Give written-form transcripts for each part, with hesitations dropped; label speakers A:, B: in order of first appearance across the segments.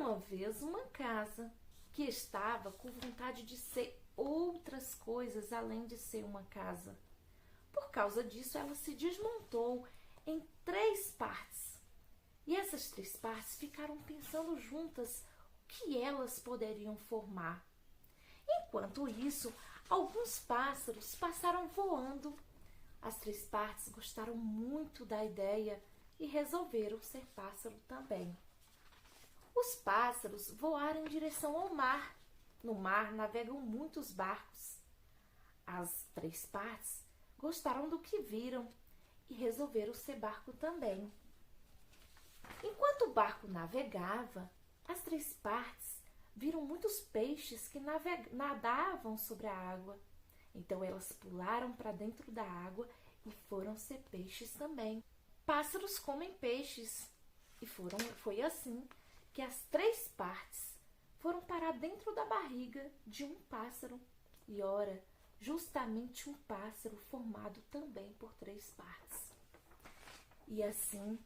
A: uma vez uma casa que estava com vontade de ser outras coisas além de ser uma casa. Por causa disso, ela se desmontou em 3 partes. E essas 3 partes ficaram pensando juntas o que elas poderiam formar. Enquanto isso, alguns pássaros passaram voando. As 3 partes gostaram muito da ideia e resolveram ser pássaro também. Os pássaros voaram em direção ao mar. No mar navegam muitos barcos. As 3 partes gostaram do que viram e resolveram ser barco também. Enquanto o barco navegava, as 3 partes viram muitos peixes que nadavam sobre a água. Então elas pularam para dentro da água e foram ser peixes também. Pássaros comem peixes. E foi assim que as 3 partes foram parar dentro da barriga de um pássaro. E ora, justamente um pássaro formado também por 3 partes. E assim,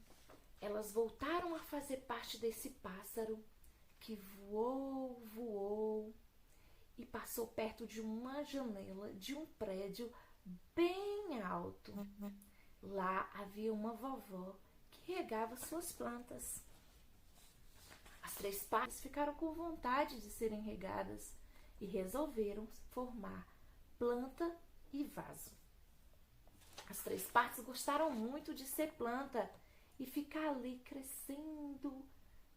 A: elas voltaram a fazer parte desse pássaro que voou e passou perto de uma janela de um prédio bem alto. Lá havia uma vovó que regava suas plantas. As 3 partes ficaram com vontade de serem regadas e resolveram formar planta e vaso. As 3 partes gostaram muito de ser planta e ficar ali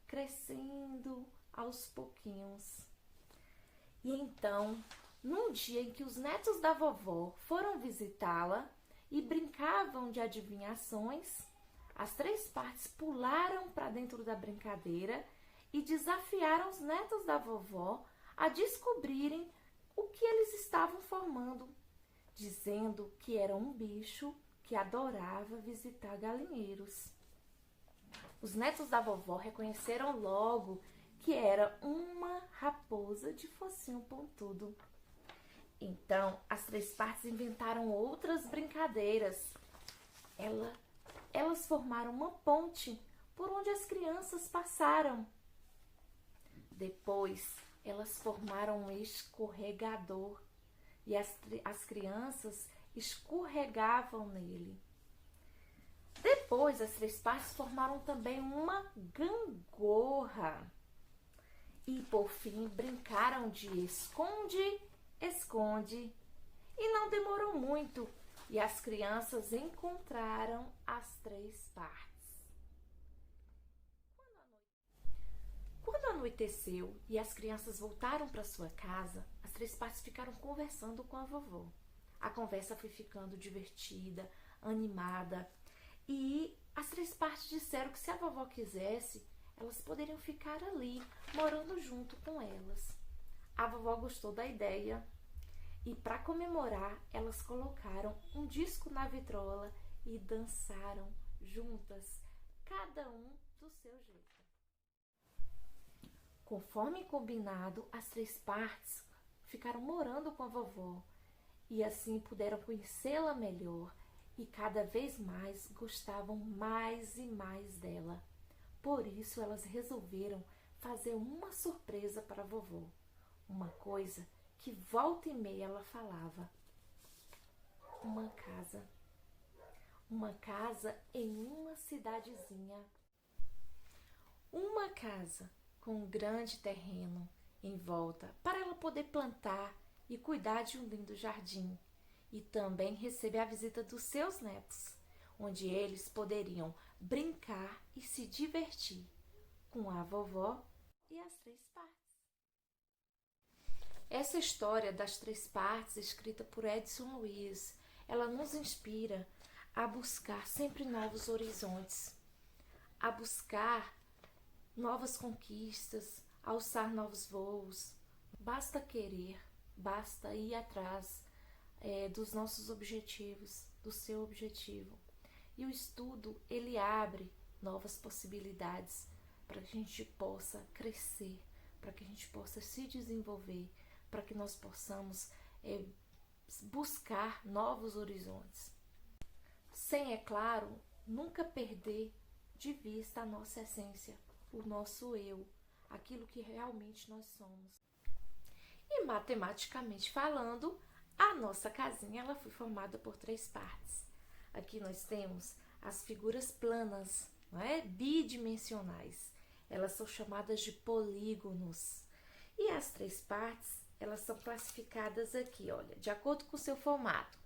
A: crescendo aos pouquinhos. E então, num dia em que os netos da vovó foram visitá-la e brincavam de adivinhações, as 3 partes pularam para dentro da brincadeira e desafiaram os netos da vovó a descobrirem o que eles estavam formando, dizendo que era um bicho que adorava visitar galinheiros. Os netos da vovó reconheceram logo que era uma raposa de focinho pontudo. Então, as 3 partes inventaram outras brincadeiras. Elas formaram uma ponte por onde as crianças passaram. Depois, elas formaram um escorregador e as crianças escorregavam nele. Depois, as 3 partes formaram também uma gangorra. E, por fim, brincaram de esconde-esconde. E não demorou muito, e as crianças encontraram as 3 partes. Quando anoiteceu e as crianças voltaram para sua casa, as 3 partes ficaram conversando com a vovó. A conversa foi ficando divertida, animada, e as 3 partes disseram que se a vovó quisesse, elas poderiam ficar ali, morando junto com elas. A vovó gostou da ideia e, para comemorar, elas colocaram um disco na vitrola e dançaram juntas, cada um do seu jeito. Conforme combinado, as 3 partes ficaram morando com a vovó e assim puderam conhecê-la melhor e cada vez mais gostavam mais e mais dela. Por isso, elas resolveram fazer uma surpresa para a vovó. Uma coisa que volta e meia ela falava. Uma casa. Uma casa em uma cidadezinha. Uma casa com um grande terreno em volta para ela poder plantar e cuidar de um lindo jardim. E também receber a visita dos seus netos, onde eles poderiam brincar e se divertir com a vovó e as 3 partes. Essa história das 3 partes, escrita por Edson Luiz, ela nos inspira a buscar sempre novos horizontes, a buscar novas conquistas, a alçar novos voos. Basta querer, basta ir atrás dos nossos objetivos, do seu objetivo. E o estudo, ele abre novas possibilidades para que a gente possa crescer, para que a gente possa se desenvolver, para que nós possamos buscar novos horizontes. Sem, é claro, nunca perder de vista a nossa essência, o nosso eu, aquilo que realmente nós somos. E matematicamente falando, a nossa casinha ela foi formada por 3 partes. Aqui nós temos as figuras planas, não é? Bidimensionais. Elas são chamadas de polígonos. E as 3 partes, elas são classificadas aqui, olha, de acordo com o seu formato.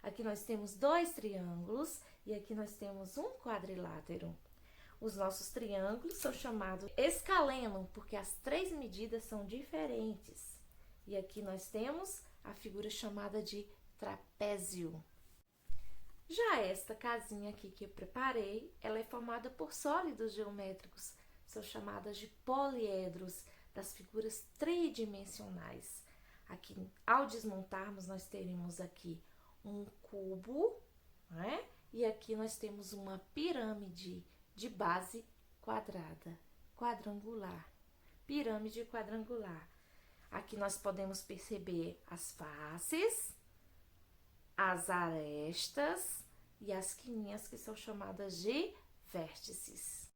A: Aqui nós temos 2 triângulos e aqui nós temos um quadrilátero. Os nossos triângulos são chamados escaleno, porque as 3 medidas são diferentes. E aqui nós temos a figura chamada de trapézio. Já esta casinha aqui que eu preparei, ela é formada por sólidos geométricos, são chamadas de poliedros, das figuras tridimensionais. Aqui, ao desmontarmos, nós teremos aqui um cubo, né? E aqui nós temos uma pirâmide de base quadrada, quadrangular, pirâmide quadrangular. Aqui nós podemos perceber as faces, as arestas e as quininhas que são chamadas de vértices.